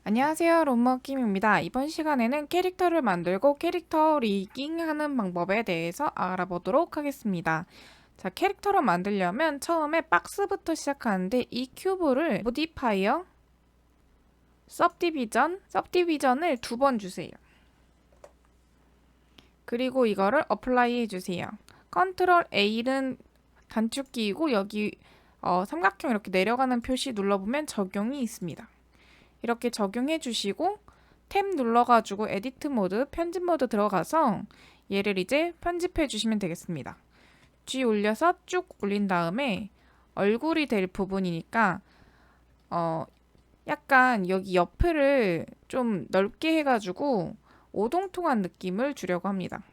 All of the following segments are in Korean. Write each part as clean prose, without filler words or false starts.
안녕하세요, 롬머김입니다. 이번 시간에는 캐릭터를 만들고 캐릭터 리깅하는 방법에 대해서 알아보도록 하겠습니다. 자, 캐릭터를 만들려면 처음에 박스부터 시작하는데 이 큐브를 모디파이어, सब디비전을 2번 주세요. 그리고 이거를 어플라이 해주세요. 컨트롤 A는 단축키이고 여기 삼각형 이렇게 내려가는 표시 눌러보면 적용이 있습니다. 이렇게 적용해 주시고 탭 눌러가지고 에디트 모드, 편집 모드 들어가서 얘를 이제 편집해 주시면 되겠습니다. G 올려서 쭉 올린 다음에 얼굴이 될 부분이니까 약간 여기 옆을 좀 넓게 해가지고 오동통한 느낌을 주려고 합니다.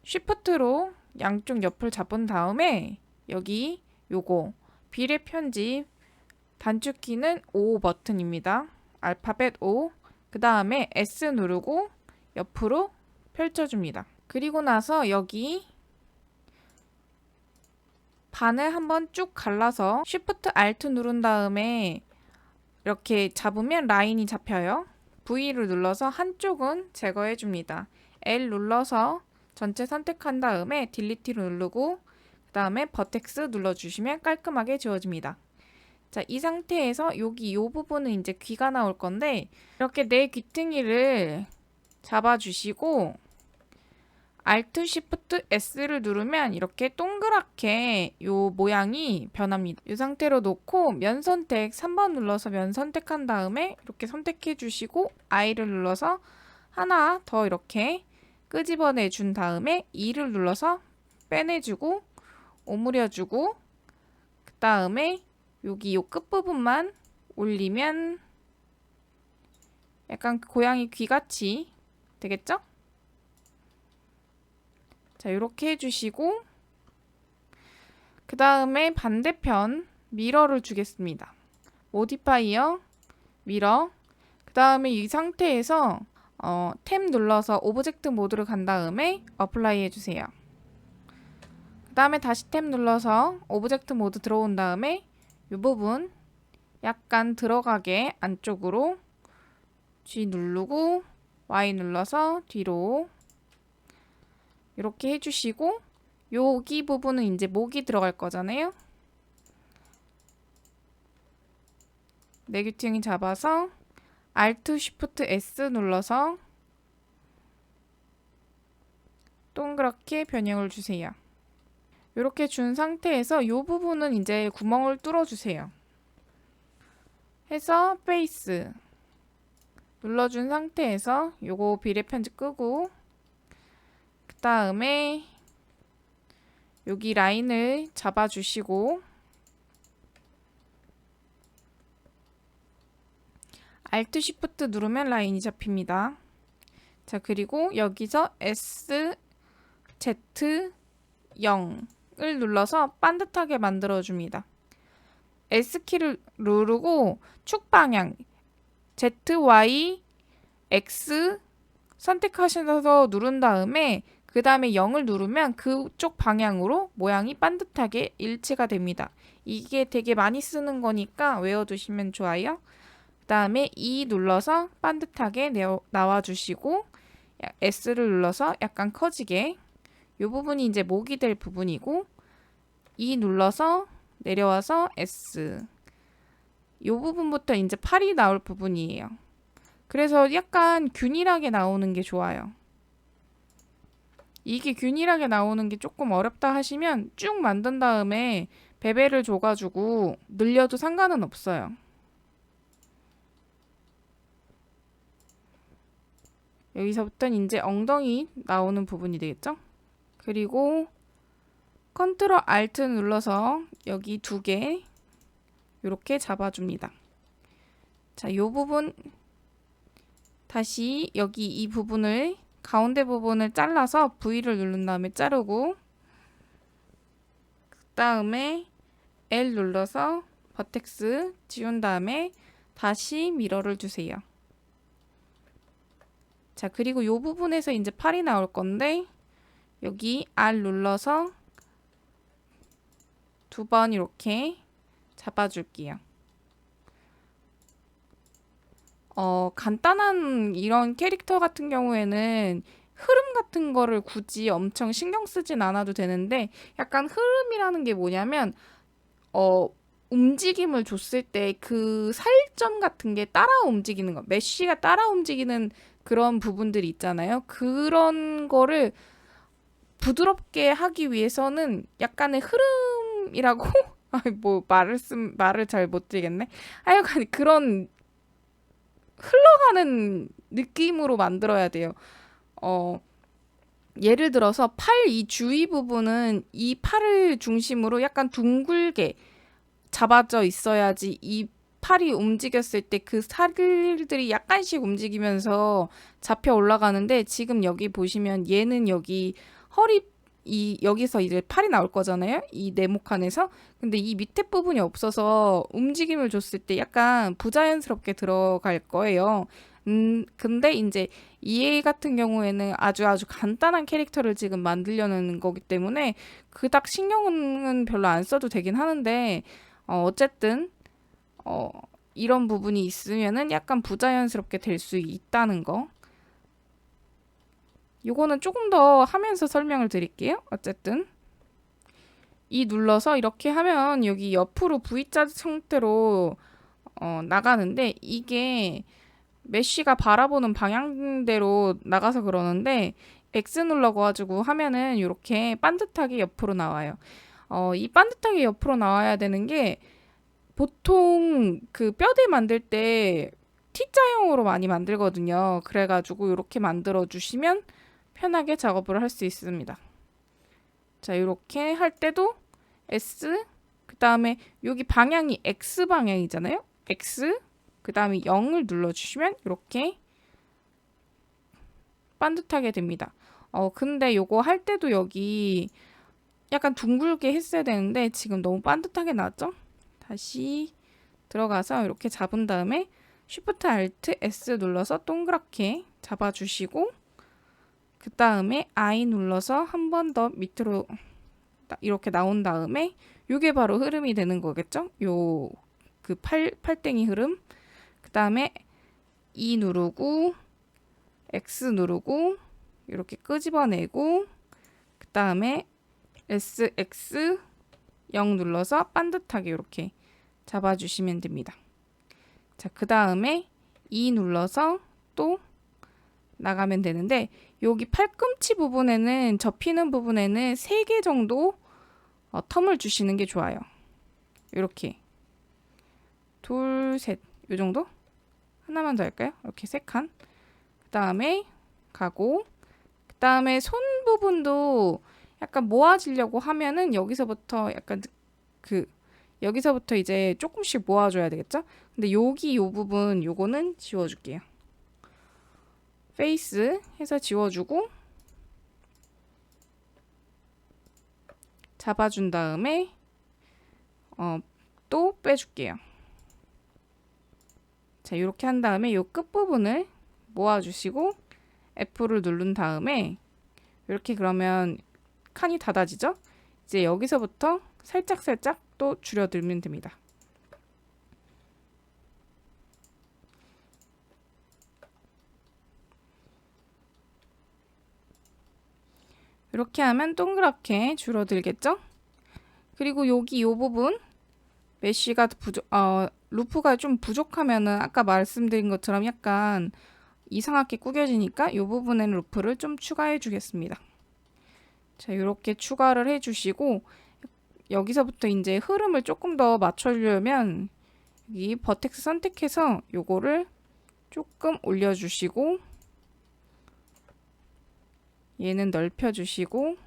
쉬프트로 양쪽 옆을 잡은 다음에 여기 요거 비례 편집 단축키는 O 버튼입니다. 알파벳 O. 그 다음에 S 누르고 옆으로 펼쳐줍니다. 그리고 나서 여기 반을 한번 쭉 갈라서 Shift Alt 누른 다음에 이렇게 잡으면 라인이 잡혀요. V를 눌러서 한쪽은 제거해 줍니다. L 눌러서 전체 선택한 다음에 딜리트를 누르고 그 다음에 버텍스 눌러주시면 깔끔하게 지워집니다. 자, 이 상태에서 여기 요 부분은 이제 귀가 나올 건데 이렇게 내 귀퉁이를 잡아주시고 Alt Shift S를 누르면 이렇게 동그랗게 요 모양이 변합니다. 이 상태로 놓고 면 선택 3번 눌러서 면 선택한 다음에 이렇게 선택해 주시고 I를 눌러서 하나 더 이렇게 끄집어내 준 다음에 E를 눌러서 빼내주고 오므려주고 그 다음에 여기 요 끝부분만 올리면 약간 고양이 귀같이 되겠죠? 자, 이렇게 해주시고 그 다음에 반대편 미러를 주겠습니다. 모디파이어, 미러 그 다음에 이 상태에서 탭 눌러서 오브젝트 모드를 간 다음에 어플라이 해주세요. 그 다음에 다시 탭 눌러서 오브젝트 모드 들어온 다음에 이 부분 약간 들어가게 안쪽으로 G 누르고 Y 눌러서 뒤로 이렇게 해주시고 여기 부분은 이제 목이 들어갈 거잖아요. 내 귀퉁이 잡아서 Alt Shift S 눌러서 동그랗게 변형을 주세요. 이렇게 준 상태에서 이 부분은 이제 구멍을 뚫어주세요. 해서 페이스 눌러준 상태에서 요거 비례 편집 끄고 그 다음에 여기 라인을 잡아주시고 Alt Shift 누르면 라인이 잡힙니다. 자, 그리고 여기서 S, Z, 0을 눌러서 반듯하게 만들어줍니다. S키를 누르고 축 방향 Z, Y, X 선택하셔서 누른 다음에 그 다음에 0을 누르면 그쪽 방향으로 모양이 반듯하게 일치가 됩니다. 이게 되게 많이 쓰는 거니까 외워두시면 좋아요. 그 다음에 E 눌러서 반듯하게 나와주시고 S를 눌러서 약간 커지게 이 부분이 이제 목이 될 부분이고 E 눌러서 내려와서 S 이 부분부터 이제 팔이 나올 부분이에요. 그래서 약간 균일하게 나오는 게 좋아요. 이게 균일하게 나오는 게 조금 어렵다 하시면 쭉 만든 다음에 베벨을 줘가지고 늘려도 상관은 없어요. 여기서부터는 이제 엉덩이 나오는 부분이 되겠죠? 그리고 컨트롤 알트 눌러서 여기 2개 이렇게 잡아줍니다. 자, 이 부분 다시 여기 이 부분을 가운데 부분을 잘라서 V를 누른 다음에 자르고 그 다음에 L 눌러서 버텍스 지운 다음에 다시 미러를 주세요. 자, 그리고 이 부분에서 이제 팔이 나올 건데 여기 R 눌러서 두 번 이렇게 잡아줄게요. 간단한 이런 캐릭터 같은 경우에는 흐름 같은 거를 굳이 엄청 신경 쓰진 않아도 되는데, 약간 흐름이라는 게 뭐냐면 움직임을 줬을 때 그 살점 같은 게 따라 움직이는 거, 메쉬가 따라 움직이는 그런 부분들이 있잖아요. 그런 거를 부드럽게 하기 위해서는 약간의 흐름이라고 뭐 말을 잘 못 드리겠네. 하여간 그런 흘러가는 느낌으로 만들어야 돼요. 예를 들어서 팔 이 주위 부분은 이 팔을 중심으로 약간 둥글게 잡아져 있어야지 이 팔이 움직였을 때 그 살들이 약간씩 움직이면서 잡혀 올라가는데, 지금 여기 보시면 얘는 여기 허리 여기서 이제 팔이 나올 거잖아요. 이 네모칸에서. 근데 이 밑에 부분이 없어서 움직임을 줬을 때 약간 부자연스럽게 들어갈 거예요. 근데 이제 EA 같은 경우에는 아주 간단한 캐릭터를 지금 만들려는 거기 때문에 그닥 신경은 별로 안 써도 되긴 하는데, 어쨌든 이런 부분이 있으면은 약간 부자연스럽게 될 수 있다는 거. 요거는 조금 더 하면서 설명을 드릴게요. 어쨌든 이 눌러서 이렇게 하면 여기 옆으로 V자 형태로 나가는데, 이게 메쉬가 바라보는 방향대로 나가서 그러는데, X 눌러가지고 하면은 이렇게 반듯하게 옆으로 나와요. 이 반듯하게 옆으로 나와야 되는 게, 보통 그 뼈대 만들 때 T자형으로 많이 만들거든요. 그래가지고 이렇게 만들어 주시면 편하게 작업을 할 수 있습니다. 자, 이렇게 할 때도 S, 그 다음에 여기 방향이 X 방향이잖아요. X, 그 다음에 0을 눌러주시면 이렇게 반듯하게 됩니다. 근데 요거 할 때도 여기 약간 둥글게 했어야 되는데 지금 너무 반듯하게 나왔죠? 다시 들어가서 이렇게 잡은 다음에 Shift Alt S 눌러서 동그랗게 잡아주시고, 그 다음에 I 눌러서 한 번 더 밑으로 이렇게 나온 다음에 요게 바로 흐름이 되는 거겠죠? 요 그 팔땡이 흐름. 그 다음에 E 누르고 X 누르고 이렇게 끄집어내고, 그 다음에 SX 0 눌러서 반듯하게 이렇게 잡아주시면 됩니다. 자, 그 다음에 E 눌러서 또 나가면 되는데, 여기 팔꿈치 부분에는, 접히는 부분에는 3개 정도 텀을 주시는 게 좋아요. 이렇게 둘, 셋, 요 정도? 하나만 더 할까요? 이렇게 3칸. 그 다음에 가고, 그 다음에 손 부분도 약간 모아지려고 하면은 여기서부터 약간 여기서부터 이제 조금씩 모아줘야 되겠죠? 근데 여기 요 부분 요거는 지워줄게요. 페이스 해서 지워주고, 잡아준 다음에 또 빼줄게요. 자, 이렇게 한 다음에 요 끝부분을 모아주시고 F를 누른 다음에 이렇게, 그러면 칸이 닫아지죠? 이제 여기서부터 살짝 또 줄여들면 됩니다. 이렇게 하면 동그랗게 줄어들겠죠? 그리고 여기 이 부분 메쉬가 루프가 좀 부족하면은 아까 말씀드린 것처럼 약간 이상하게 구겨지니까 이 부분에는 루프를 좀 추가해 주겠습니다. 자, 이렇게 추가를 해 주시고, 여기서부터 이제 흐름을 조금 더 맞춰주려면 여기 버텍스 선택해서 요거를 조금 올려주시고, 얘는 넓혀주시고,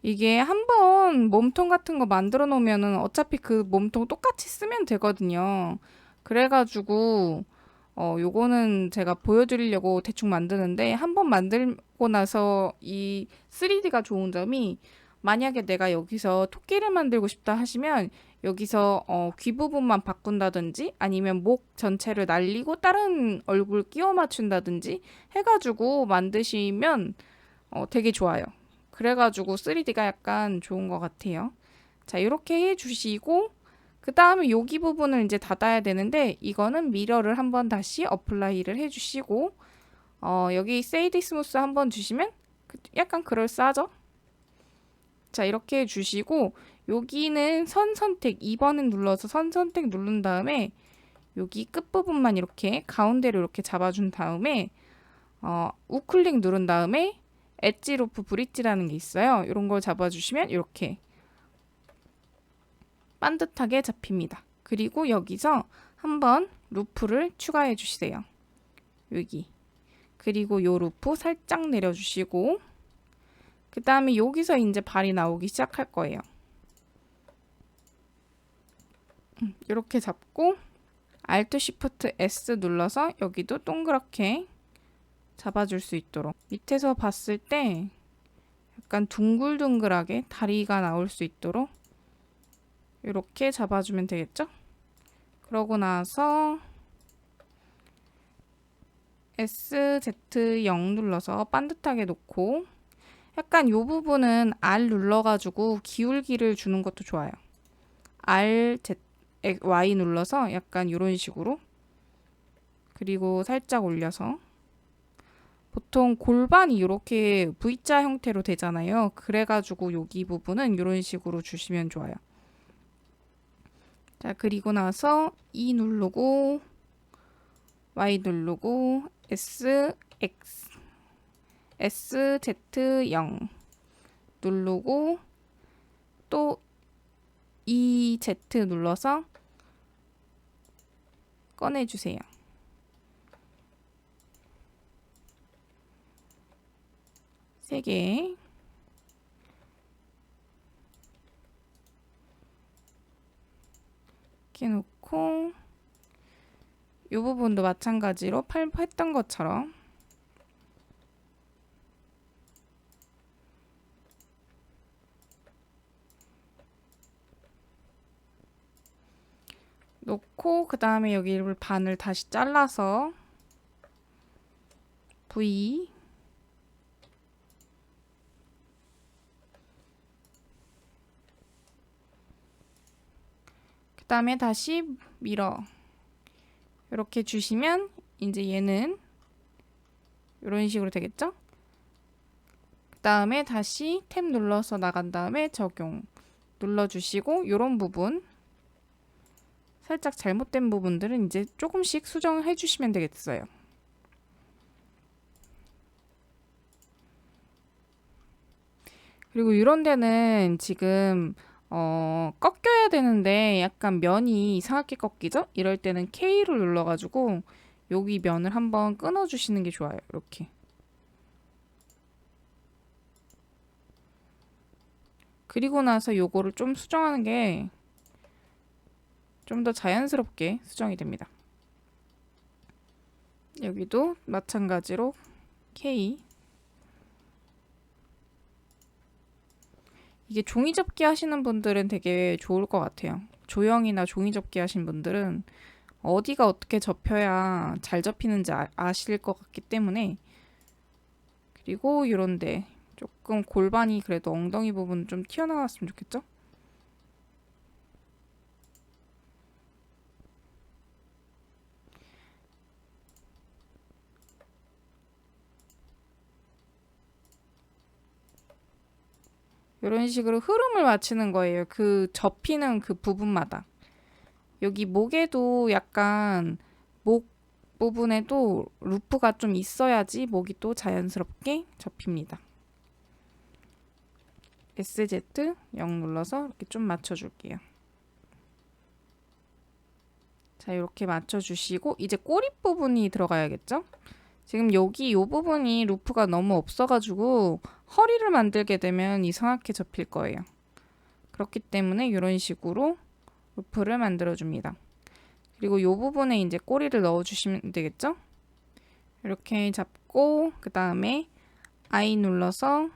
이게 한번 몸통 같은 거 만들어 놓으면은 어차피 그 몸통 똑같이 쓰면 되거든요. 그래가지고 요거는 제가 보여드리려고 대충 만드는데, 한번 만들고 나서 이 3D가 좋은 점이 만약에 내가 여기서 토끼를 만들고 싶다 하시면 여기서 귀 부분만 바꾼다든지 아니면 목 전체를 날리고 다른 얼굴 끼워 맞춘다든지 해가지고 만드시면 되게 좋아요. 그래가지고 3D가 약간 좋은 것 같아요. 자, 이렇게 해주시고 그 다음에 여기 부분을 이제 닫아야 되는데 이거는 미러를 한번 다시 어플라이를 해주시고 여기 세이드 스무스 한번 주시면 약간 그럴싸하죠? 자, 이렇게 해주시고 여기는 선 선택 2번을 눌러서 선 선택 누른 다음에 여기 끝부분만 이렇게 가운데로 이렇게 잡아준 다음에 우클릭 누른 다음에 엣지 루프 브릿지라는 게 있어요. 이런 걸 잡아주시면 이렇게 반듯하게 잡힙니다. 그리고 여기서 한번 루프를 추가해 주세요. 여기. 그리고 요 루프 살짝 내려주시고 그 다음에 여기서 이제 발이 나오기 시작할 거예요. 이렇게 잡고 Alt Shift S 눌러서 여기도 동그랗게 잡아줄 수 있도록 밑에서 봤을 때 약간 둥글둥글하게 다리가 나올 수 있도록 이렇게 잡아주면 되겠죠? 그러고 나서 SZ0 눌러서 반듯하게 놓고 약간 이 부분은 R 눌러가지고 기울기를 주는 것도 좋아요. R, Z, Y 눌러서 약간 이런 식으로 그리고 살짝 올려서 보통 골반이 이렇게 V자 형태로 되잖아요. 그래가지고 여기 부분은 이런 식으로 주시면 좋아요. 자, 그리고 나서 E 누르고 Y 누르고 S, X, SZ0 누르고 또 EZ 눌러서 꺼내주세요. 세 개. 이렇게 놓고 이 부분도 마찬가지로 했던 것처럼 놓고 그 다음에 여기를 반을 다시 잘라서 V 그 다음에 다시 밀어 이렇게 주시면 이제 얘는 이런 식으로 되겠죠? 그 다음에 다시 탭 눌러서 나간 다음에 적용 눌러주시고 이런 부분 살짝 잘못된 부분들은 이제 조금씩 수정해 주시면 되겠어요. 그리고 이런 데는 지금 꺾여야 되는데 약간 면이 이상하게 꺾이죠? 이럴 때는 K를 눌러가지고 여기 면을 한번 끊어주시는 게 좋아요. 이렇게. 그리고 나서 요거를 좀 수정하는 게 좀 더 자연스럽게 수정이 됩니다. 여기도 마찬가지로 K 이게 종이접기 하시는 분들은 되게 좋을 것 같아요. 조형이나 종이접기 하신 분들은 어디가 어떻게 접혀야 잘 접히는지 아실 것 같기 때문에 그리고 이런데 조금 골반이 그래도 엉덩이 부분 좀 튀어나왔으면 좋겠죠? 이런 식으로 흐름을 맞추는 거예요. 그 접히는 그 부분마다. 여기 목에도 약간 목 부분에도 루프가 좀 있어야지 목이 또 자연스럽게 접힙니다. SZ 0 눌러서 이렇게 좀 맞춰줄게요. 자, 이렇게 맞춰주시고 이제 꼬리 부분이 들어가야겠죠? 지금 여기 이 부분이 루프가 너무 없어가지고 허리를 만들게 되면 이상하게 접힐 거예요. 그렇기 때문에 이런 식으로 루프를 만들어줍니다. 그리고 이 부분에 이제 꼬리를 넣어주시면 되겠죠? 이렇게 잡고 그 다음에 I 눌러서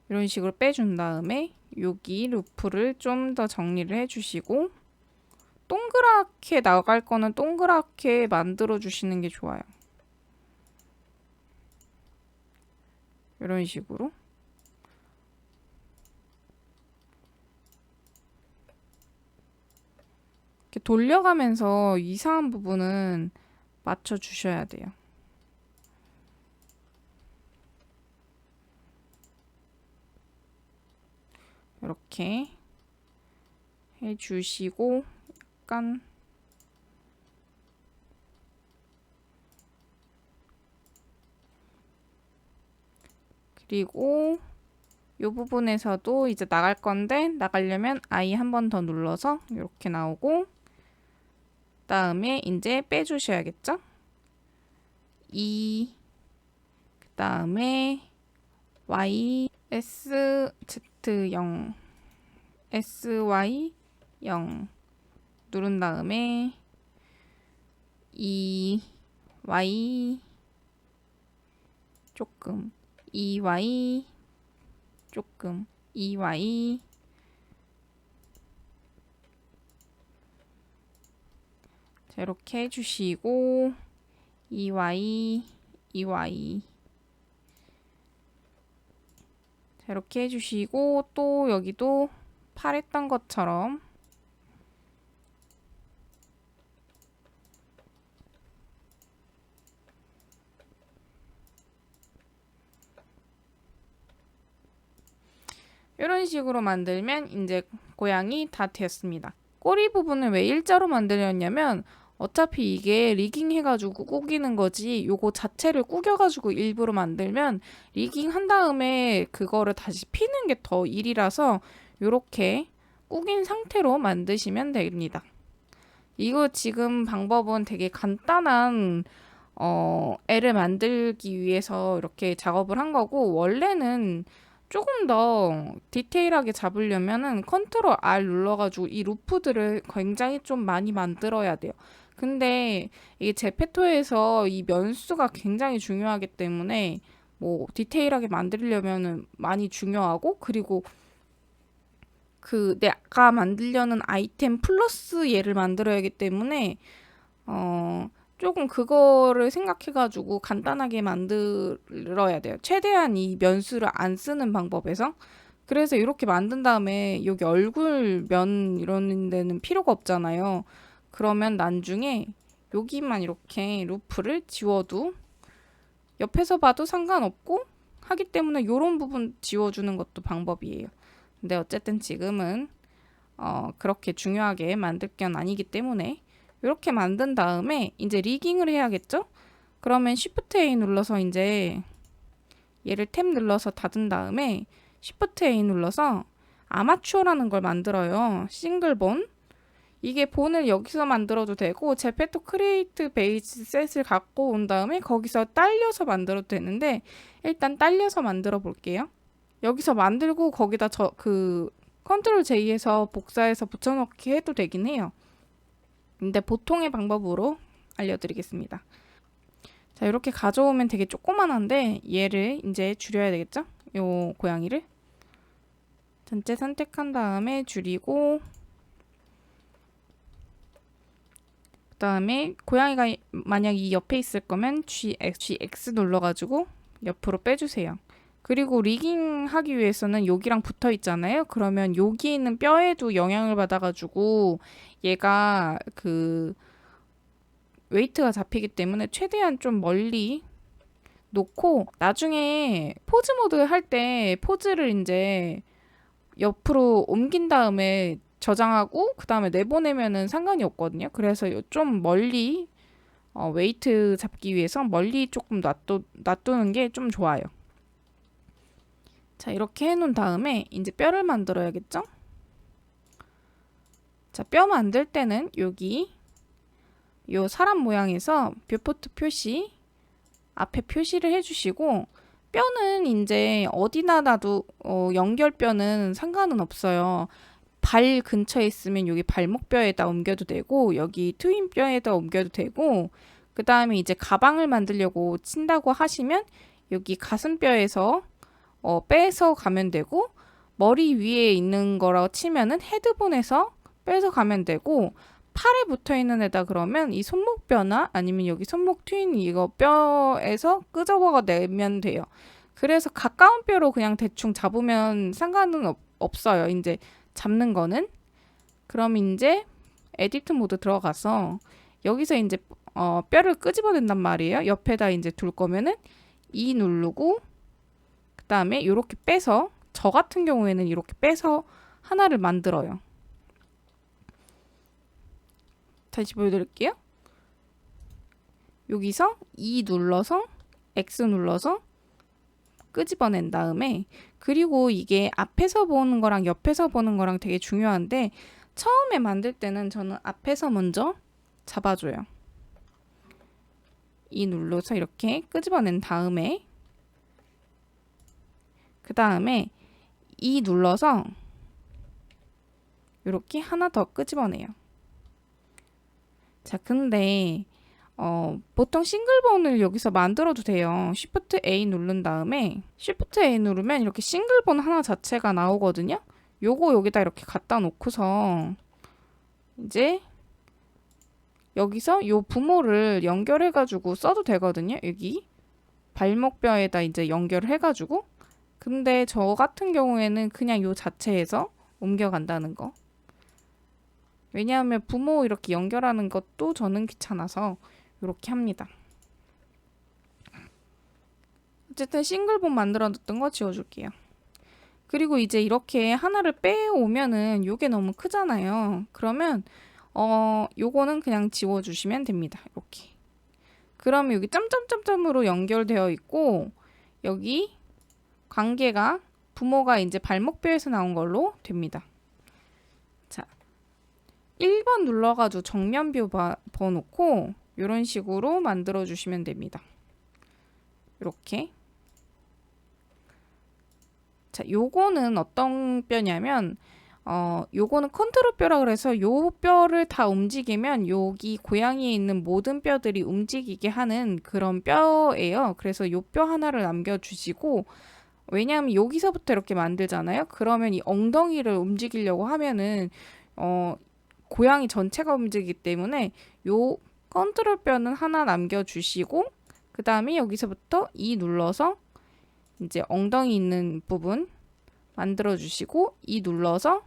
이런 식으로 빼준 다음에 여기 루프를 좀 더 정리를 해주시고 동그랗게 나갈 거는 동그랗게 만들어 주시는 게 좋아요. 이런 식으로. 이렇게 돌려가면서 이상한 부분은 맞춰 주셔야 돼요. 이렇게 해주시고 약간 그리고 이 부분에서도 이제 나갈 건데 나가려면 I 한 번 더 눌러서 이렇게 나오고 그다음에 이제 빼주셔야겠죠? E 그다음에 Y SZ0 SY0 누른 다음에 EY 조금 EY 조금 EY 자, 이렇게 해주시고 EY EY 자, 이렇게 해주시고 또 여기도 팔했던 것처럼 이런 식으로 만들면 이제 고양이 다 됐습니다. 꼬리 부분을 왜 일자로 만들었냐면 어차피 이게 리깅 해가지고 꾸기는 거지 요거 자체를 꾸겨가지고 일부러 만들면 리깅 한 다음에 그거를 다시 피는 게 더 일이라서 요렇게 꾸긴 상태로 만드시면 됩니다. 이거 지금 방법은 되게 간단한 애를 만들기 위해서 이렇게 작업을 한 거고 원래는 조금 더 디테일하게 잡으려면은 컨트롤 R 눌러가지고 이 루프들을 굉장히 좀 많이 만들어야 돼요. 근데 이게 제페토에서 이 면수가 굉장히 중요하기 때문에 뭐 디테일하게 만들려면은 많이 중요하고 그리고 그 내가 만들려는 아이템 플러스 얘를 만들어야 하기 때문에 조금 그거를 생각해가지고 간단하게 만들어야 돼요. 최대한 이 면수를 안 쓰는 방법에서. 그래서 이렇게 만든 다음에 여기 얼굴 면 이런 데는 필요가 없잖아요. 그러면 나중에 여기만 이렇게 루프를 지워도 옆에서 봐도 상관없고 하기 때문에 이런 부분 지워주는 것도 방법이에요. 근데 어쨌든 지금은 그렇게 중요하게 만들 건 아니기 때문에 이렇게 만든 다음에 이제 리깅을 해야겠죠? 그러면 Shift A 눌러서 이제 얘를 탭 눌러서 닫은 다음에 Shift A 눌러서 아마추어라는 걸 만들어요. 싱글 본. 이게 본을 여기서 만들어도 되고 제페토 크리에이트 베이스 셋을 갖고 온 다음에 거기서 딸려서 만들어도 되는데 일단 딸려서 만들어 볼게요. 여기서 만들고 거기다 컨트롤 J에서 복사해서 붙여넣기 해도 되긴 해요. 근데 보통의 방법으로 알려드리겠습니다. 자, 이렇게 가져오면 되게 조그만한데 얘를 이제 줄여야 되겠죠? 요 고양이를 전체 선택한 다음에 줄이고 그 다음에 고양이가 만약 이 옆에 있을 거면 GX 눌러가지고 옆으로 빼주세요. 그리고 리깅 하기 위해서는 여기랑 붙어 있잖아요. 그러면 여기 있는 뼈에도 영향을 받아가지고 얘가 그 웨이트가 잡히기 때문에 최대한 좀 멀리 놓고 나중에 포즈 모드 할 때 포즈를 이제 옆으로 옮긴 다음에 저장하고 그 다음에 내보내면은 상관이 없거든요. 그래서 좀 멀리 웨이트 잡기 위해서 멀리 조금 놔두는 게 좀 좋아요. 자, 이렇게 해놓은 다음에 이제 뼈를 만들어야겠죠? 자, 뼈 만들 때는 여기 요 사람 모양에서 뷰포트 표시 앞에 표시를 해주시고 뼈는 이제 어디나 놔도 연결뼈는 상관은 없어요. 발 근처에 있으면 여기 발목뼈에다 옮겨도 되고 여기 트윈뼈에다 옮겨도 되고 그 다음에 이제 가방을 만들려고 친다고 하시면 여기 가슴뼈에서 빼서 가면 되고, 머리 위에 있는 거라고 치면은 헤드본에서 빼서 가면 되고, 팔에 붙어 있는 애다 그러면 이 손목뼈나 아니면 여기 손목 트윈 이거 뼈에서 끄집어 내면 돼요. 그래서 가까운 뼈로 그냥 대충 잡으면 상관은 없어요. 이제 잡는 거는. 그럼 이제 에디트 모드 들어가서 여기서 이제 뼈를 끄집어낸단 말이에요. 옆에다 이제 둘 거면은 E 누르고 그 다음에 이렇게 빼서 저 같은 경우에는 이렇게 빼서 하나를 만들어요. 다시 보여드릴게요. 여기서 E 눌러서 X 눌러서 끄집어낸 다음에 그리고 이게 앞에서 보는 거랑 옆에서 보는 거랑 되게 중요한데 처음에 만들 때는 저는 앞에서 먼저 잡아줘요. E 눌러서 이렇게 끄집어낸 다음에 그 다음에 E 눌러서 이렇게 하나 더 끄집어내요. 자, 근데 보통 싱글본을 여기서 만들어도 돼요. Shift A 누른 다음에 Shift A 누르면 이렇게 싱글본 하나 자체가 나오거든요. 요거 여기다 이렇게 갖다 놓고서 이제 여기서 요 부모를 연결해가지고 써도 되거든요. 여기 발목뼈에다 이제 연결을 해가지고. 근데 저 같은 경우에는 그냥 요 자체에서 옮겨간다는 거. 왜냐하면 부모 이렇게 연결하는 것도 저는 귀찮아서 이렇게 합니다. 어쨌든 싱글본 만들어뒀던 거 지워줄게요. 그리고 이제 이렇게 하나를 빼오면은 요게 너무 크잖아요. 그러면 요거는 그냥 지워주시면 됩니다. 이렇게. 그러면 여기 점점점점으로 연결되어 있고 여기 관계가 부모가 이제 발목뼈에서 나온 걸로 됩니다. 자, 1번 눌러가지고 정면뷰 봐놓고 이런 식으로 만들어 주시면 됩니다. 이렇게. 자, 요거는 어떤 뼈냐면 요거는 컨트롤 뼈라 그래서 요 뼈를 다 움직이면 여기 고양이에 있는 모든 뼈들이 움직이게 하는 그런 뼈예요. 그래서 요 뼈 하나를 남겨주시고 왜냐하면 여기서부터 이렇게 만들잖아요. 그러면 이 엉덩이를 움직이려고 하면은 고양이 전체가 움직이기 때문에 요 컨트롤 뼈는 하나 남겨주시고 그 다음에 여기서부터 E 눌러서 이제 엉덩이 있는 부분 만들어 주시고 E 눌러서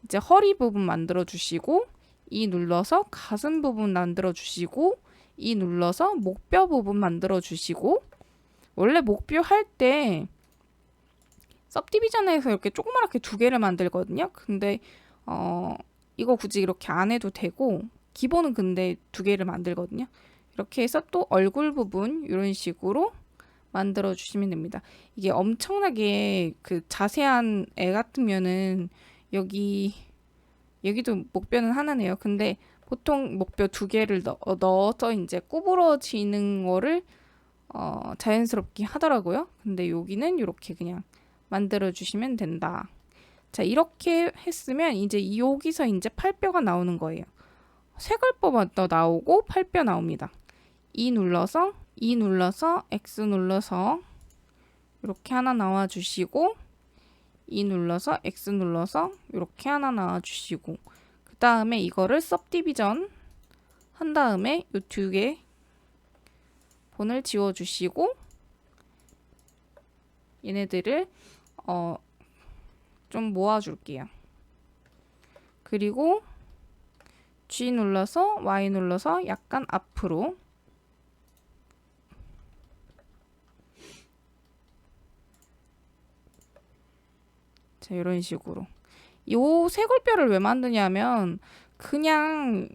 이제 허리 부분 만들어 주시고 E 눌러서 가슴 부분 만들어 주시고 E 눌러서 목뼈 부분 만들어 주시고 원래 목뼈 할 때 सब디비전에서 이렇게 조그맣게 두 개를 만들거든요. 근데 이거 굳이 이렇게 안 해도 되고 기본은 근데 두 개를 만들거든요. 이렇게 해서 또 얼굴 부분 이런 식으로 만들어 주시면 됩니다. 이게 엄청나게 그 자세한 애 같으면은 여기도 목뼈는 하나네요. 근데 보통 목뼈 두 개를 넣어서 이제 구부러지는 거를 자연스럽게 하더라고요. 근데 여기는 이렇게 그냥 만들어 주시면 된다. 자, 이렇게 했으면 이제 여기서 이제 팔뼈가 나오는 거예요. 쇄골뼈도 나오고 팔뼈 나옵니다. E 눌러서 X 눌러서 이렇게 하나 나와 주시고 E 눌러서 X 눌러서 이렇게 하나 나와 주시고 그 다음에 이거를 सब디비전 한 다음에 이 두 개 본을 지워 주시고 얘네들을 좀 모아 줄게요. 그리고 G 눌러서 Y 눌러서 약간 앞으로 자, 이런 식으로. 요 쇄골뼈를 왜 만드냐면 그냥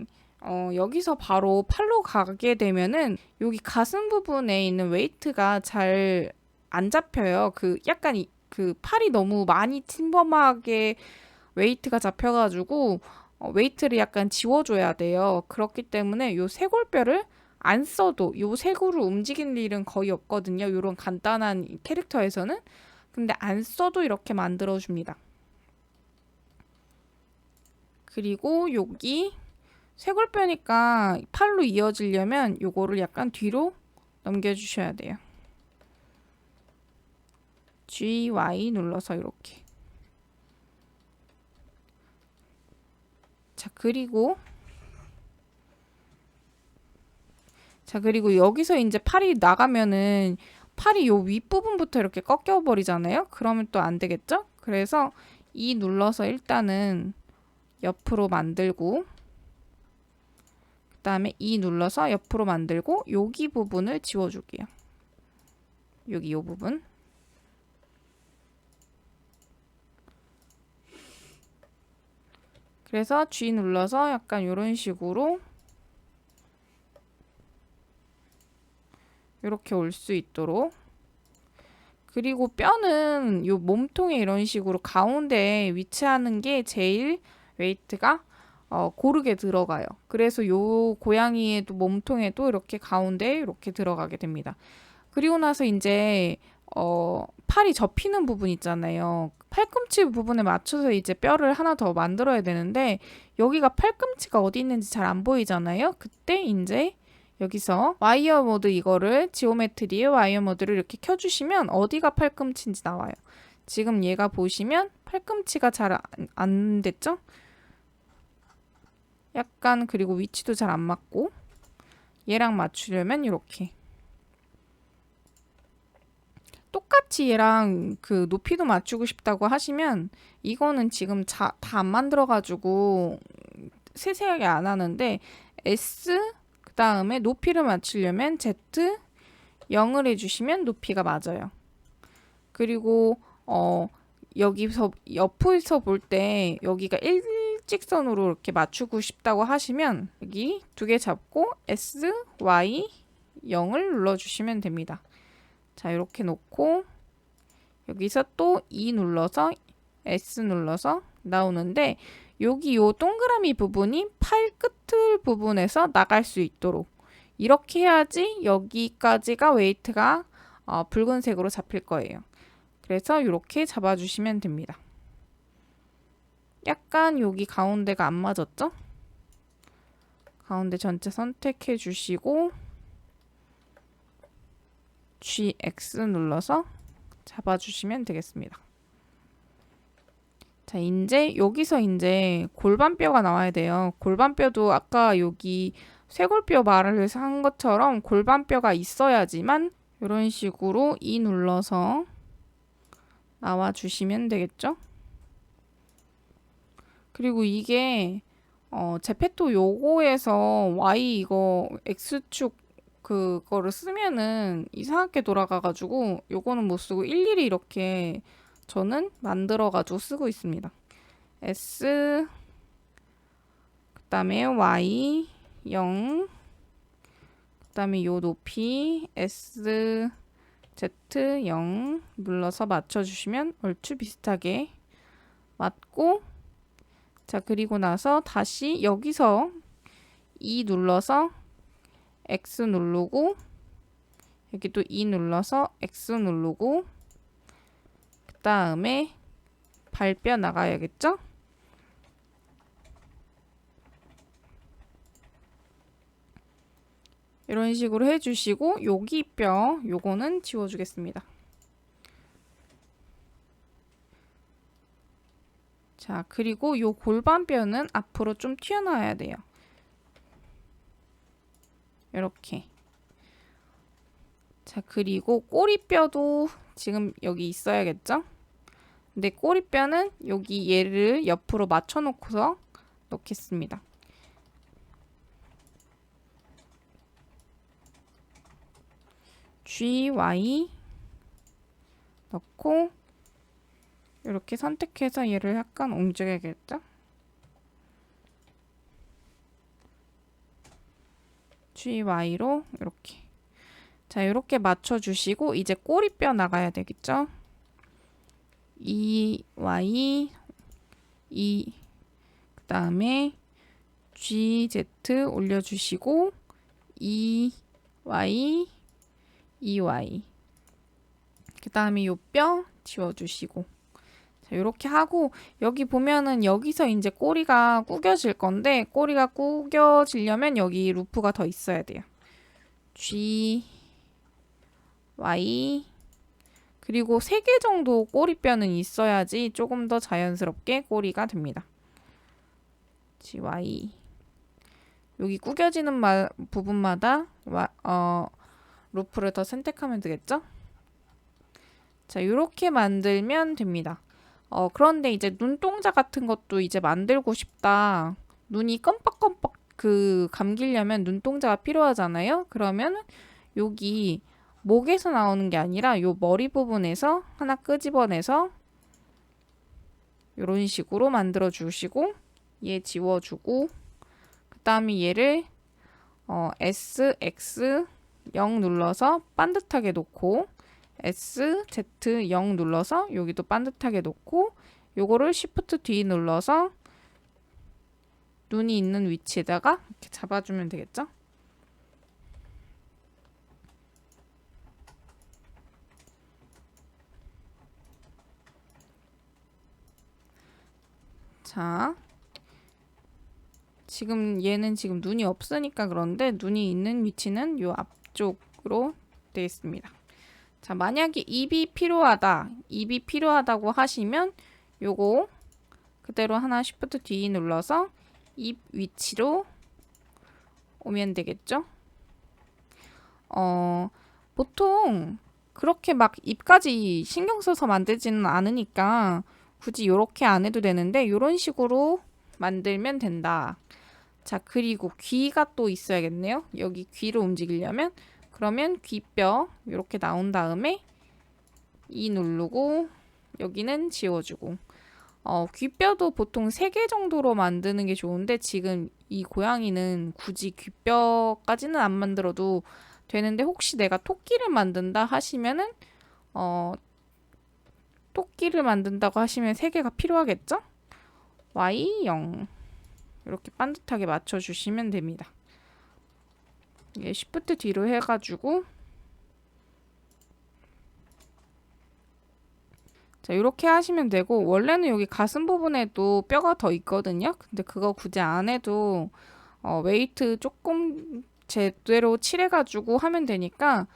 여기서 바로 팔로 가게 되면은 여기 가슴 부분에 있는 웨이트가 잘 안 잡혀요. 그 약간 그 팔이 너무 많이 침범하게 웨이트가 잡혀가지고 웨이트를 약간 지워줘야 돼요. 그렇기 때문에 요 쇄골뼈를 안 써도 요 쇄골을 움직일 일은 거의 없거든요. 이런 간단한 캐릭터에서는. 근데 안 써도 이렇게 만들어줍니다. 그리고 여기 쇄골뼈니까 팔로 이어지려면 요거를 약간 뒤로 넘겨주셔야 돼요. G, Y 눌러서 이렇게. 자, 그리고 여기서 이제 팔이 나가면은 팔이 요 윗부분부터 이렇게 꺾여 버리잖아요. 그러면 또 안 되겠죠? 그래서 E 눌러서 일단은 옆으로 만들고, 그 다음에 E 눌러서 옆으로 만들고, 여기 부분을 지워줄게요. 여기 요 부분. 그래서 G 눌러서 약간 이런 식으로 이렇게 올 수 있도록. 그리고 뼈는 요 몸통에 이런 식으로 가운데에 위치하는 게 제일 웨이트가 고르게 들어가요. 그래서 요 고양이에도 몸통에도 이렇게 가운데에 이렇게 들어가게 됩니다. 그리고 나서 이제 팔이 접히는 부분 있잖아요. 팔꿈치 부분에 맞춰서 이제 뼈를 하나 더 만들어야 되는데 여기가 팔꿈치가 어디 있는지 잘 안 보이잖아요. 그때 이제 여기서 와이어 모드 이거를 지오메트리의 와이어 모드를 이렇게 켜주시면 어디가 팔꿈치인지 나와요. 지금 얘가 보시면 팔꿈치가 잘 안 됐죠? 약간 그리고 위치도 잘 안 맞고 얘랑 맞추려면 이렇게 똑같이 얘랑 그 높이도 맞추고 싶다고 하시면 이거는 지금 다 안 만들어가지고 세세하게 안 하는데 S 그 다음에 높이를 맞추려면 Z 0을 해주시면 높이가 맞아요. 그리고 여기서 옆에서 볼 때 여기가 일직선으로 이렇게 맞추고 싶다고 하시면 여기 두 개 잡고 S, Y 0을 눌러주시면 됩니다. 자, 이렇게 놓고 여기서 또 E 눌러서 S 눌러서 나오는데 여기 요 동그라미 부분이 팔 끝을 부분에서 나갈 수 있도록 이렇게 해야지 여기까지가 웨이트가 붉은색으로 잡힐 거예요. 그래서 이렇게 잡아주시면 됩니다. 약간 여기 가운데가 안 맞았죠? 가운데 전체 선택해 주시고 GX 눌러서 잡아주시면 되겠습니다. 자, 이제 여기서 이제 골반뼈가 나와야 돼요. 골반뼈도 아까 여기 쇄골뼈 말을 한 것처럼 골반뼈가 있어야지만 이런 식으로 E 눌러서 나와주시면 되겠죠? 그리고 이게 제페토 요거에서 Y 이거 X축 그거를 쓰면은 이상하게 돌아가가지고 요거는 못 쓰고 일일이 이렇게 저는 만들어가지고 쓰고 있습니다. S 그 다음에 Y 0 그 다음에 요 높이 S Z 0 눌러서 맞춰주시면 얼추 비슷하게 맞고 자 그리고 나서 다시 여기서 E 눌러서 X 누르고 여기 또 E 눌러서 X 누르고 그 다음에 발뼈 나가야겠죠? 이런 식으로 해주시고 여기 뼈 요거는 지워주겠습니다. 자 그리고 요 골반뼈는 앞으로 좀 튀어나와야 돼요. 이렇게. 자 그리고 꼬리뼈도 지금 여기 있어야겠죠? 근데 꼬리뼈는 여기 얘를 옆으로 맞춰 놓고서 넣겠습니다. G, Y 넣고 이렇게 선택해서 얘를 약간 옮겨야겠죠? G, Y로 이렇게. 자, 이렇게 맞춰주시고 이제 꼬리뼈 나가야 되겠죠? E, Y, E 그 다음에 G, Z 올려주시고 E, Y, E, Y 그 다음에 요 뼈 지워주시고 자, 이렇게 하고 여기 보면은 여기서 이제 꼬리가 구겨질 건데 꼬리가 구겨지려면 여기 루프가 더 있어야 돼요. G, Y 그리고 3개 정도 꼬리뼈는 있어야지 조금 더 자연스럽게 꼬리가 됩니다. GY 여기 구겨지는 부분마다 루프를 더 선택하면 되겠죠? 자, 이렇게 만들면 됩니다. 그런데 이제 눈동자 같은 것도 이제 만들고 싶다. 눈이 껌뻑껌뻑 감기려면 눈동자가 필요하잖아요. 그러면 여기 목에서 나오는 게 아니라 요 머리 부분에서 하나 끄집어내서 이런 식으로 만들어 주시고 얘 지워주고 그 다음에 얘를 S, X 0 눌러서 반듯하게 놓고 S, Z 0 눌러서 여기도 반듯하게 놓고 요거를 Shift D 눌러서 눈이 있는 위치에다가 이렇게 잡아주면 되겠죠? 자, 지금 얘는 지금 눈이 없으니까 그런데 눈이 있는 위치는 요 앞쪽으로 되어 있습니다. 자, 만약에 입이 필요하다고 하시면 요거 그대로 하나 Shift D 눌러서 입 위치로 오면 되겠죠? 보통 그렇게 막 입까지 신경 써서 만들지는 않으니까 굳이 이렇게 안 해도 되는데 이런 식으로 만들면 된다. 자, 그리고 귀가 또 있어야겠네요. 여기 귀를 움직이려면 그러면 귀뼈 이렇게 나온 다음에 이 누르고 여기는 지워주고 귀뼈도 보통 3개 정도로 만드는 게 좋은데 지금 이 고양이는 굳이 귀뼈까지는 안 만들어도 되는데 혹시 내가 토끼를 만든다 하시면은 토끼를 만든다고 하시면 3개가 필요하겠죠? Y 0 이렇게 반듯하게 맞춰주시면 됩니다. 예, Shift 뒤로 해가지고 자, 이렇게 하시면 되고 원래는 여기 가슴 부분에도 뼈가 더 있거든요. 근데 그거 굳이 안 해도 웨이트 조금 제대로 칠해가지고 하면 되니까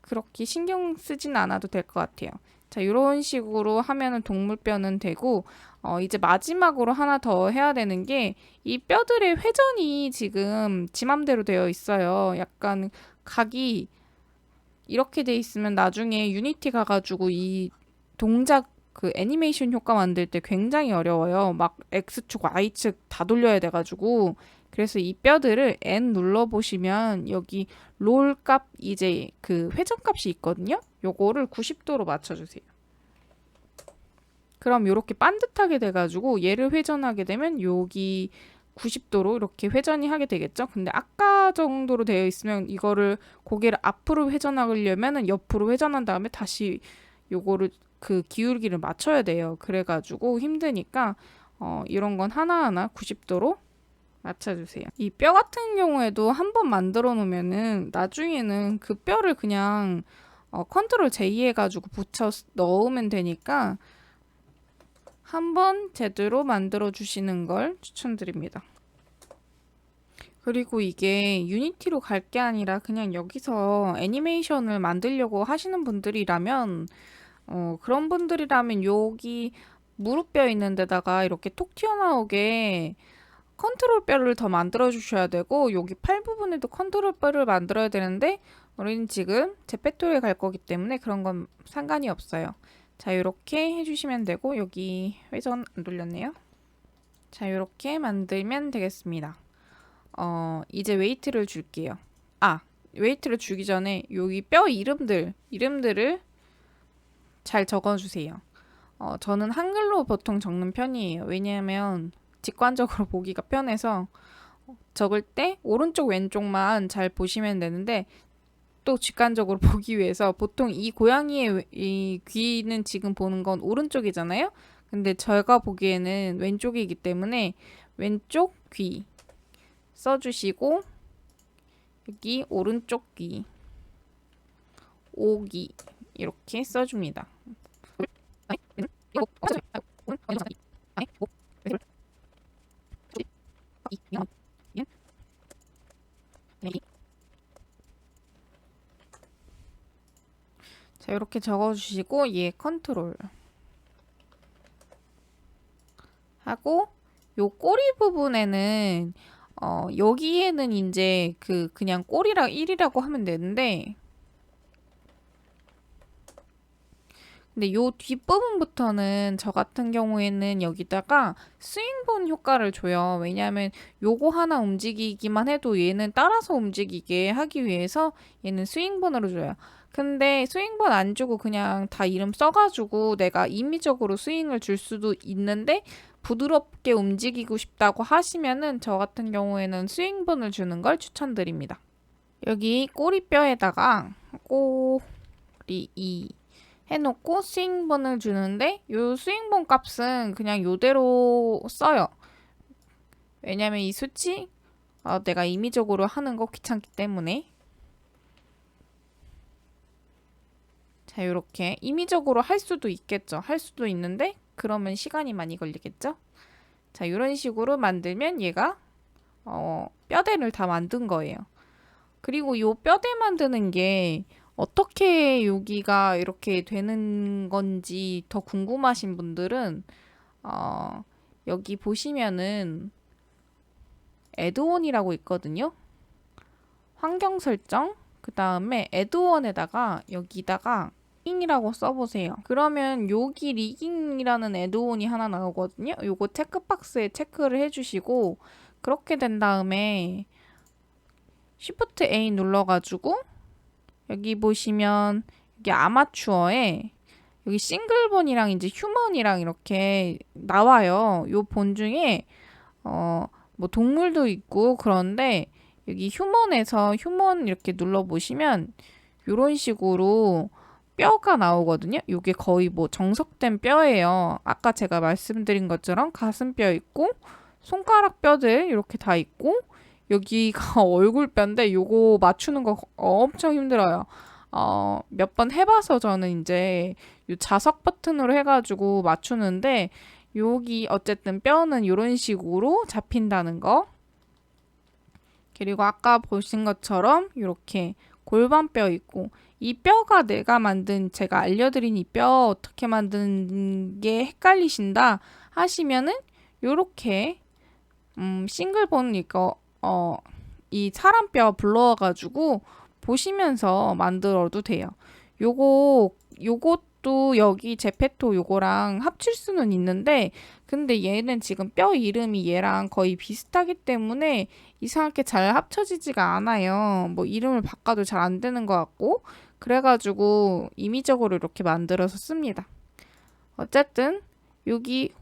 그렇게 신경 쓰진 않아도 될 것 같아요. 자, 이런 식으로 하면은 동물뼈는 되고 이제 마지막으로 하나 더 해야 되는 게 이 뼈들의 회전이 지금 지 맘대로 되어 있어요. 약간 각이 이렇게 돼 있으면 나중에 유니티 가가지고 이 동작 그 애니메이션 효과 만들 때 굉장히 어려워요. 막 X축, Y축 다 돌려야 돼가지고 그래서 이 뼈들을 N 눌러보시면 여기 롤 값 이제 그 회전 값이 있거든요. 요거를 90도로 맞춰주세요. 그럼 이렇게 반듯하게 돼가지고 얘를 회전하게 되면 여기 90도로 이렇게 회전이 하게 되겠죠. 근데 아까 정도로 되어 있으면 이거를 고개를 앞으로 회전하려면은 옆으로 회전한 다음에 다시 요거를 그 기울기를 맞춰야 돼요. 그래가지고 힘드니까 이런 건 하나하나 90도로 맞춰주세요. 이 뼈 같은 경우에도 한번 만들어 놓으면은 나중에는 그 뼈를 그냥 컨트롤 J 해가지고 붙여 넣으면 되니까 한번 제대로 만들어 주시는 걸 추천드립니다. 그리고 이게 유니티로 갈 게 아니라 그냥 여기서 애니메이션을 만들려고 하시는 분들이라면 그런 분들이라면 여기 무릎뼈 있는 데다가 이렇게 톡 튀어나오게 컨트롤 뼈를 더 만들어 주셔야 되고 여기 팔 부분에도 컨트롤 뼈를 만들어야 되는데 우리는 지금 제페토리에 갈 거기 때문에 그런 건 상관이 없어요. 자, 이렇게 해주시면 되고 여기 회전 안 돌렸네요. 자, 이렇게 만들면 되겠습니다. 이제 웨이트를 줄게요. 웨이트를 주기 전에 여기 뼈 이름들을 잘 적어주세요. 저는 한글로 보통 적는 편이에요. 왜냐하면 직관적으로 보기가 편해서 적을 때 오른쪽 왼쪽만 잘 보시면 되는데 또 직관적으로 보기 위해서 보통 이 고양이의 이 귀는 지금 보는 건 오른쪽이잖아요. 근데 제가 보기에는 왼쪽이기 때문에 왼쪽 귀 써주시고 여기 오른쪽 귀 오귀 이렇게 써줍니다. 자, 자, 이렇게 적어주시고 얘 컨트롤 하고 요 꼬리 부분에는 여기에는 이제 그냥 꼬리랑 1이라고 하면 되는데 근데 요 뒷부분부터는 저 같은 경우에는 여기다가 스윙본 효과를 줘요. 왜냐하면 요거 하나 움직이기만 해도 얘는 따라서 움직이게 하기 위해서 얘는 스윙본으로 줘요. 근데 스윙본 안 주고 그냥 다 이름 써가지고 내가 임의적으로 스윙을 줄 수도 있는데 부드럽게 움직이고 싶다고 하시면은 저 같은 경우에는 스윙본을 주는 걸 추천드립니다. 여기 꼬리뼈에다가 꼬리 2 해놓고 스윙본을 주는데 요 스윙본 값은 그냥 요대로 써요. 왜냐면 이 수치 내가 임의적으로 하는 거 귀찮기 때문에 자 요렇게 임의적으로 할 수도 있겠죠. 할 수도 있는데 그러면 시간이 많이 걸리겠죠. 자 요런 식으로 만들면 얘가 뼈대를 다 만든 거예요. 그리고 요 뼈대 만드는 게 어떻게 여기가 이렇게 되는 건지 더 궁금하신 분들은 여기 보시면은 애드온이라고 있거든요. 환경 설정 그 다음에 애드온에다가 여기다가 리깅이라고 써보세요. 그러면 여기 리깅이라는 애드온이 하나 나오거든요. 요거 체크박스에 체크를 해주시고 그렇게 된 다음에 Shift A 눌러가지고 여기 보시면 여기 아마추어에 여기 싱글본이랑 이제 휴먼이랑 이렇게 나와요. 요 본 중에 뭐 동물도 있고 그런데 여기 휴먼에서 휴먼 이렇게 눌러보시면 요런 식으로 뼈가 나오거든요. 요게 거의 뭐 정석된 뼈예요. 아까 제가 말씀드린 것처럼 가슴뼈 있고 손가락 뼈들 이렇게 다 있고 여기가 얼굴뼈인데 요거 맞추는 거 엄청 힘들어요. 몇 번 해봐서 저는 이제 요 자석 버튼으로 해가지고 맞추는데 여기 어쨌든 뼈는 이런 식으로 잡힌다는 거. 그리고 아까 보신 것처럼 이렇게 골반뼈 있고 이 뼈가 내가 만든 제가 알려드린 이 뼈 어떻게 만든 게 헷갈리신다 하시면은 요렇게 싱글본 이거 이 사람 뼈 불러가지고 보시면서 만들어도 돼요. 요것도 여기 제페토 요거랑 합칠 수는 있는데 근데 얘는 지금 뼈 이름이 얘랑 거의 비슷하기 때문에 이상하게 잘 합쳐지지가 않아요. 뭐 이름을 바꿔도 잘 안 되는 것 같고 그래가지고 임의적으로 이렇게 만들어서 씁니다. 어쨌든 여기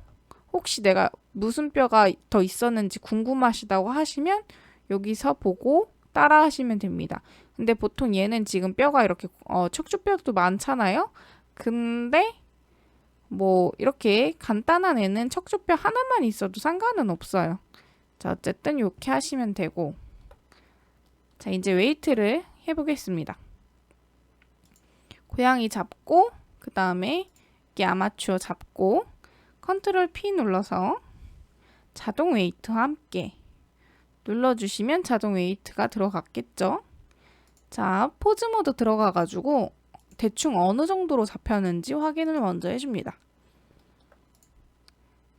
혹시 내가 무슨 뼈가 더 있었는지 궁금하시다고 하시면 여기서 보고 따라 하시면 됩니다. 근데 보통 얘는 지금 뼈가 이렇게 척추뼈도 많잖아요. 근데 뭐 이렇게 간단한 애는 척추뼈 하나만 있어도 상관은 없어요. 자 어쨌든 이렇게 하시면 되고 자 이제 웨이트를 해보겠습니다. 고양이 잡고 그 다음에 이게 아마추어 잡고 컨트롤 P 눌러서 자동 웨이트와 함께 눌러주시면 자동 웨이트가 들어갔겠죠. 자 포즈 모드 들어가가지고 대충 어느 정도로 잡혔는지 확인을 먼저 해줍니다.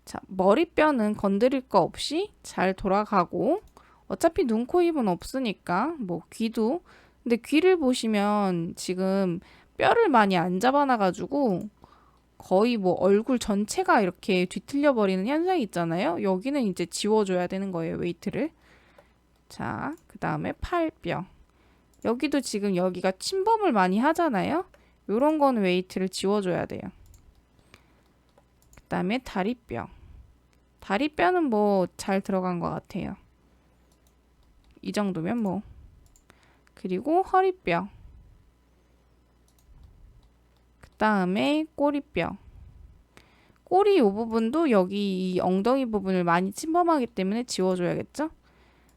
자 머리뼈는 건드릴 거 없이 잘 돌아가고 어차피 눈, 코, 입은 없으니까 뭐 귀도 근데 귀를 보시면 지금 뼈를 많이 안 잡아놔가지고 거의 뭐 얼굴 전체가 이렇게 뒤틀려 버리는 현상이 있잖아요. 여기는 이제 지워줘야 되는 거예요. 웨이트를. 자, 그 다음에 팔뼈. 여기도 지금 여기가 침범을 많이 하잖아요. 요런 건 웨이트를 지워줘야 돼요. 그 다음에 다리뼈. 다리뼈는 뭐 잘 들어간 것 같아요. 이 정도면 뭐. 그리고 허리뼈. 그 다음에 꼬리뼈. 꼬리 이 부분도 여기 이 엉덩이 부분을 많이 침범하기 때문에 지워줘야겠죠?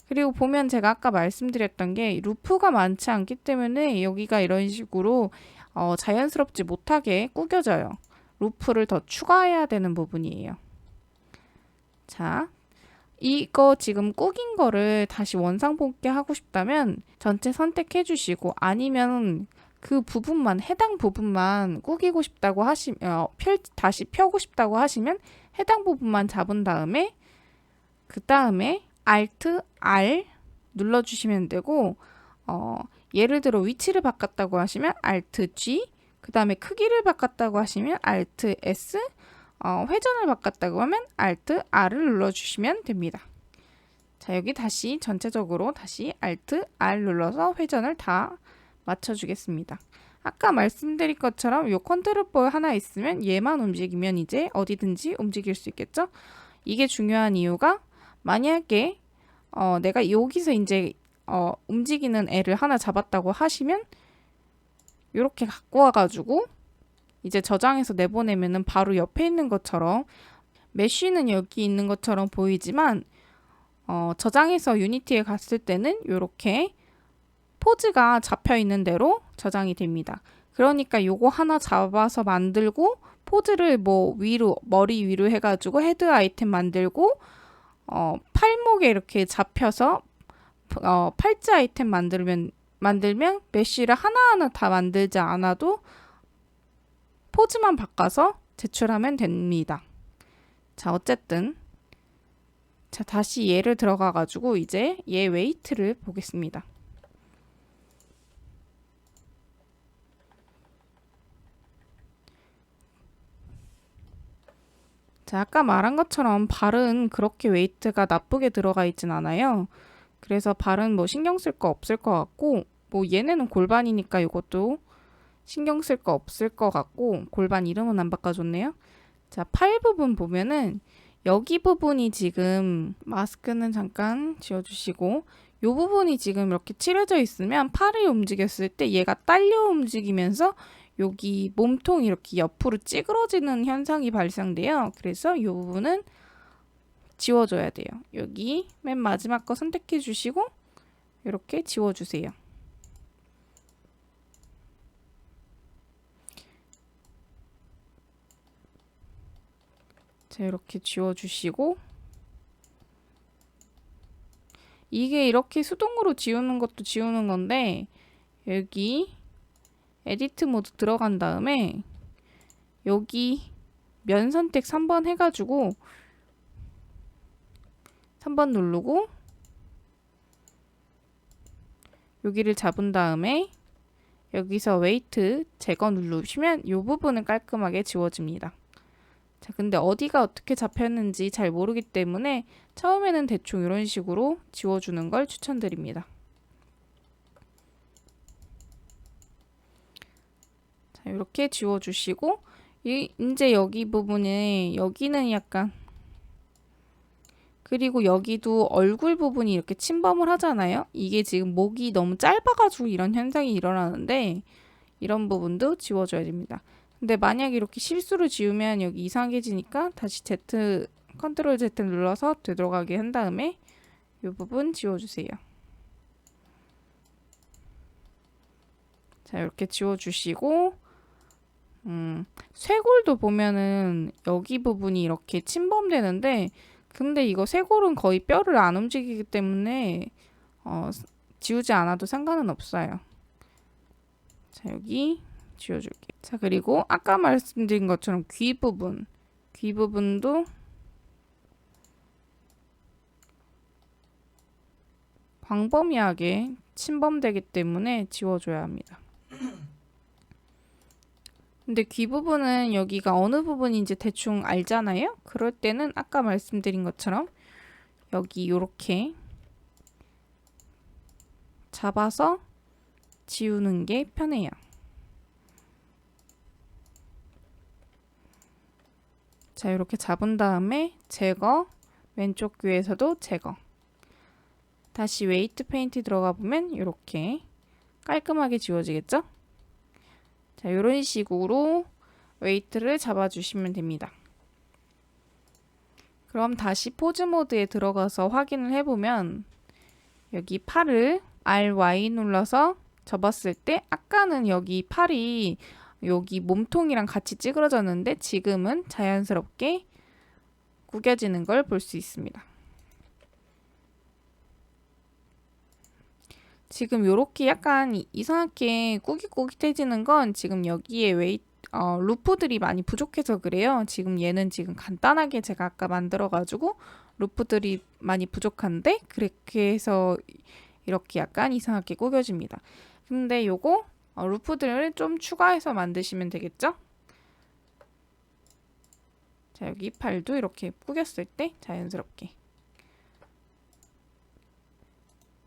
그리고 보면 제가 아까 말씀드렸던 게 루프가 많지 않기 때문에 여기가 이런 식으로 자연스럽지 못하게 구겨져요. 루프를 더 추가해야 되는 부분이에요. 자, 이거 지금 구긴 거를 다시 원상복귀 하고 싶다면 전체 선택해 주시고 아니면 그 부분만 해당 부분만 구기고 싶다고 하시면 다시 펴고 싶다고 하시면 해당 부분만 잡은 다음에 그 다음에 Alt R 눌러주시면 되고 예를 들어 위치를 바꿨다고 하시면 Alt G 그 다음에 크기를 바꿨다고 하시면 Alt S 회전을 바꿨다고 하면 Alt R을 눌러주시면 됩니다. 자, 여기 다시 전체적으로 다시 Alt R 눌러서 회전을 다 맞춰주겠습니다. 아까 말씀드린 것처럼 요 컨트롤 하나 있으면 얘만 움직이면 이제 어디든지 움직일 수 있겠죠? 이게 중요한 이유가 만약에 내가 여기서 이제 움직이는 애를 하나 잡았다고 하시면 이렇게 갖고 와가지고 이제 저장해서 내보내면은 바로 옆에 있는 것처럼 메쉬는 여기 있는 것처럼 보이지만 저장해서 유니티에 갔을 때는 이렇게 포즈가 잡혀 있는 대로 저장이 됩니다. 그러니까 요거 하나 잡아서 만들고 포즈를 뭐 위로 머리 위로 해가지고 헤드 아이템 만들고 팔목에 이렇게 잡혀서 팔찌 아이템 만들면 메쉬를 하나하나 다 만들지 않아도 포즈만 바꿔서 제출하면 됩니다. 자, 어쨌든 자, 다시 얘를 들어가 가지고 이제 얘 웨이트를 보겠습니다. 자, 아까 말한 것처럼 발은 그렇게 웨이트가 나쁘게 들어가 있진 않아요. 그래서 발은 뭐 신경 쓸 거 없을 것 같고 뭐 얘네는 골반이니까 이것도 신경 쓸 거 없을 것 같고 골반 이름은 안 바꿔줬네요. 자, 팔 부분 보면은 여기 부분이 지금 마스크는 잠깐 지워주시고 요 부분이 지금 이렇게 칠해져 있으면 팔이 움직였을 때 얘가 딸려 움직이면서 여기 몸통이 이렇게 옆으로 찌그러지는 현상이 발생돼요. 그래서 이 부분은 지워줘야 돼요. 여기 맨 마지막 거 선택해 주시고 이렇게 지워주세요. 자, 이렇게 지워주시고 이게 이렇게 수동으로 지우는 것도 지우는 건데 여기 에디트 모드 들어간 다음에 여기 면 선택 3번 해가지고 3번 누르고 여기를 잡은 다음에 여기서 웨이트 제거 누르시면 이 부분은 깔끔하게 지워집니다. 자, 근데 어디가 어떻게 잡혔는지 잘 모르기 때문에 처음에는 대충 이런 식으로 지워주는 걸 추천드립니다. 자, 이렇게 지워주시고 이제 여기 부분에 여기는 약간 그리고 여기도 얼굴 부분이 이렇게 침범을 하잖아요. 이게 지금 목이 너무 짧아가지고 이런 현상이 일어나는데 이런 부분도 지워줘야 됩니다. 근데 만약에 이렇게 실수로 지우면 여기 이상해지니까 다시 컨트롤 Z 눌러서 되돌아가게 한 다음에 이 부분 지워주세요. 자, 이렇게 지워주시고 쇄골도 보면은 여기 부분이 이렇게 침범되는데 근데 이거 쇄골은 거의 뼈를 안 움직이기 때문에 지우지 않아도 상관은 없어요. 자, 여기 지워줄게요. 자, 그리고 아까 말씀드린 것처럼 귀 부분도 광범위하게 침범되기 때문에 지워줘야 합니다. 근데 귀 부분은 여기가 어느 부분인지 대충 알잖아요? 그럴 때는 아까 말씀드린 것처럼 여기 이렇게 잡아서 지우는 게 편해요. 자, 이렇게 잡은 다음에 제거, 왼쪽 귀에서도 제거. 다시 웨이트 페인트 들어가 보면 이렇게 깔끔하게 지워지겠죠? 자, 이런 식으로 웨이트를 잡아주시면 됩니다. 그럼 다시 포즈 모드에 들어가서 확인을 해보면 여기 팔을 RY 눌러서 접었을 때 아까는 여기 팔이 여기 몸통이랑 같이 찌그러졌는데 지금은 자연스럽게 구겨지는 걸 볼 수 있습니다. 지금 요렇게 약간 이상하게 꾸깃꾸깃해지는 건 지금 여기에 루프들이 많이 부족해서 그래요. 지금 얘는 지금 간단하게 제가 아까 만들어가지고 루프들이 많이 부족한데 그렇게 해서 이렇게 약간 이상하게 꾸겨집니다. 근데 요거 루프들을 좀 추가해서 만드시면 되겠죠? 자, 여기 팔도 이렇게 꾸겼을 때 자연스럽게.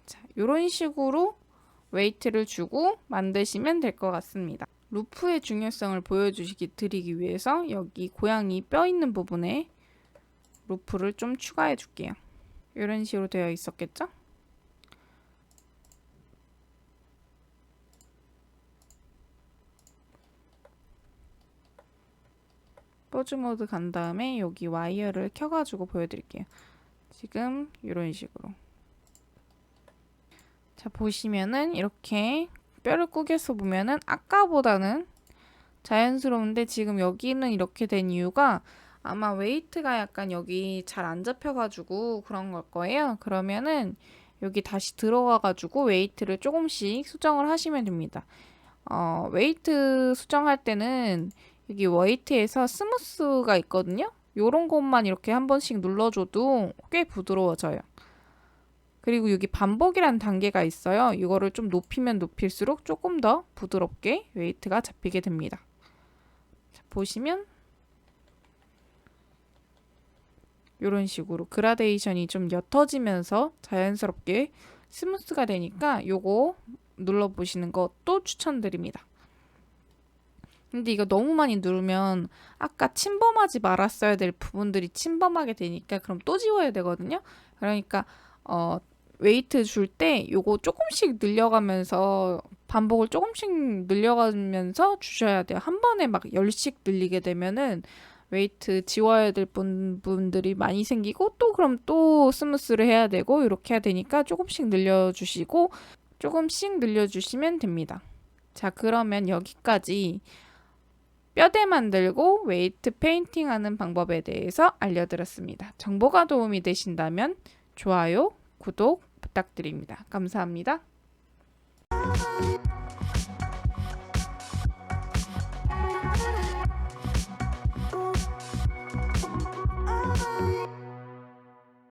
자, 요런 식으로 웨이트를 주고 만드시면 될 것 같습니다. 루프의 중요성을 드리기 위해서 여기 고양이 뼈 있는 부분에 루프를 좀 추가해 줄게요. 이런 식으로 되어 있었겠죠? 포즈 모드 간 다음에 여기 와이어를 켜가지고 보여드릴게요. 지금 이런 식으로. 자, 보시면은 이렇게 뼈를 꾸겨서 보면은 아까보다는 자연스러운데 지금 여기는 이렇게 된 이유가 아마 웨이트가 약간 여기 잘 안 잡혀가지고 그런 걸 거예요. 그러면은 여기 다시 들어가가지고 웨이트를 조금씩 수정을 하시면 됩니다. 웨이트 수정할 때는 여기 웨이트에서 스무스가 있거든요. 요런 것만 이렇게 한 번씩 눌러줘도 꽤 부드러워져요. 그리고 여기 반복이라는 단계가 있어요. 이거를 좀 높이면 높일수록 조금 더 부드럽게 웨이트가 잡히게 됩니다. 자, 보시면 이런 식으로 그라데이션이 좀 옅어지면서 자연스럽게 스무스가 되니까 요거 눌러보시는 것도 추천드립니다. 근데 이거 너무 많이 누르면 아까 침범하지 말았어야 될 부분들이 침범하게 되니까 그럼 또 지워야 되거든요. 그러니까 웨이트 줄 때 요거 조금씩 늘려가면서 반복을 조금씩 늘려가면서 주셔야 돼요. 한 번에 막 10씩 늘리게 되면은 웨이트 지워야 될 부분들이 많이 생기고 또 그럼 또 스무스를 해야 되고 이렇게 해야 되니까 조금씩 늘려주시고 조금씩 늘려주시면 됩니다. 자, 그러면 여기까지 뼈대 만들고 웨이트 페인팅 하는 방법에 대해서 알려드렸습니다. 정보가 도움이 되신다면 좋아요, 구독 부탁드립니다. 감사합니다.